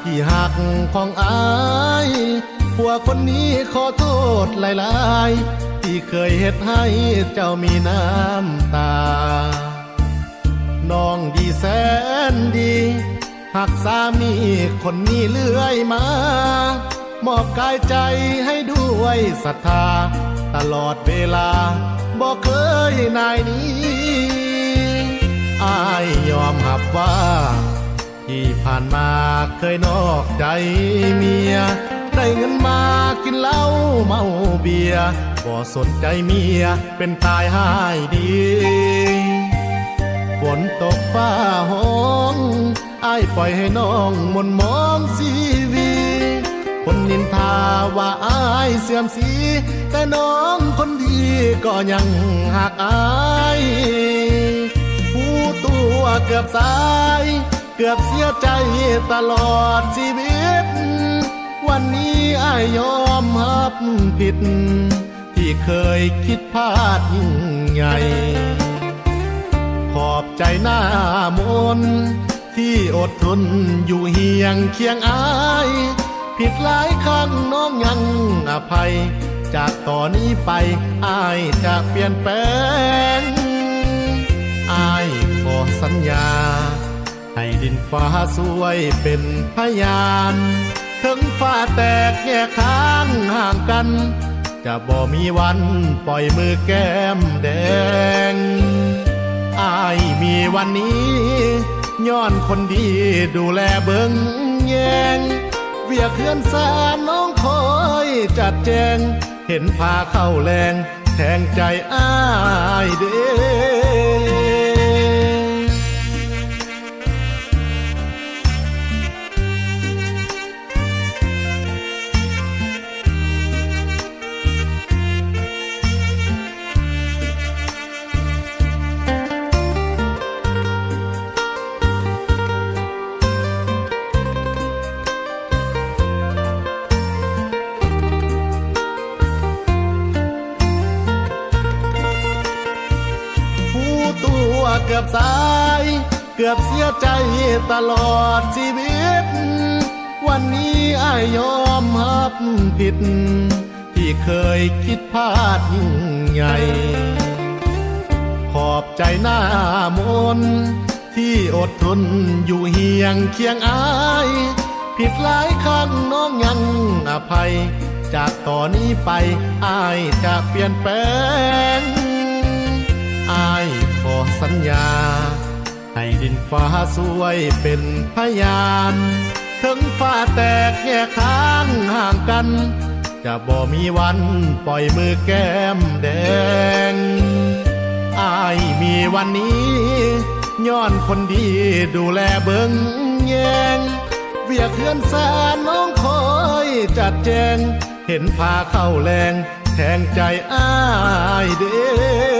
ที่หักของอายผัวคนนี้ขอโทษหลายๆที่เคยเฮ็ดให้เจ้ามีน้ำตาน้องดีแสนดีหักสามีคนนี้เลื่อยมามอบกายใจให้ด้วยศรัทธาตลอดเวลาบ่เคยนายนี้อายยอมรับว่าที่ผ่านมาเคยนอกใจเมียได้เงินมากินเหล้าเมาเบียร์บ่สนใจเมียเป็นตายหายดีฝนตกฟ้าห้องอ้ายปล่อยให้น้องมนมองชีวิตคนนินทาว่าอ้ายเสื่อมสีแต่น้องคนดีก็ยังหักอ้ายผู้ตัวเกือบสายเกือบเสียใจตลอดชีวิตวันนี้อ้ายยอมรับผิดที่เคยคิดพลาดยิ่งใหญ่ขอบใจหน้ามนที่อดทนอยู่เฮียงเคียงอ้ายผิดหลายครั้งน้องยังอภัยจากต่อนนี้ไปอ้ายจะเปลี่ยนแปลงอ้ายขอสัญญาให้ดินฟ้าสวยเป็นพยานถึงฟ้าแตกแยกทางห่างกันจะบ่มีวันปล่อยมือแก้มแดงอ้ายมีวันนี้ย้อนคนดีดูแลเบิ่งแยงเวียเขื่อนสามน้องคอยจัดแจงเห็นพาเข้าแรงแทงใจอ้ายเด้เกือบสายเกือบเสียใจตลอดชีวิตวันนี้อ้ายยอมรับผิดที่เคยคิดพลาดยิ่งใหญ่ขอบใจหน้ามนที่อดทนอยู่เฮียงเคียงอ้ายผิดหลายครั้งน้องยังอภัยจากต่อนนี้ไปอ้ายจะเปลี่ยนแปลงอ้ายขอสัญญาให้ดินฟ้าสวยเป็นพยานถึงฟ้าแตกแยกทางห่างกันจะบ่มีวันปล่อยมือแก้มแดงอ้ายมีวันนี้ย้อนคนดีดูแลเบิ่งแยงเวียเขื่อนสานน้องคอยจัดแจงเห็นพาเข้าแรงแทงใจอ้ายเด้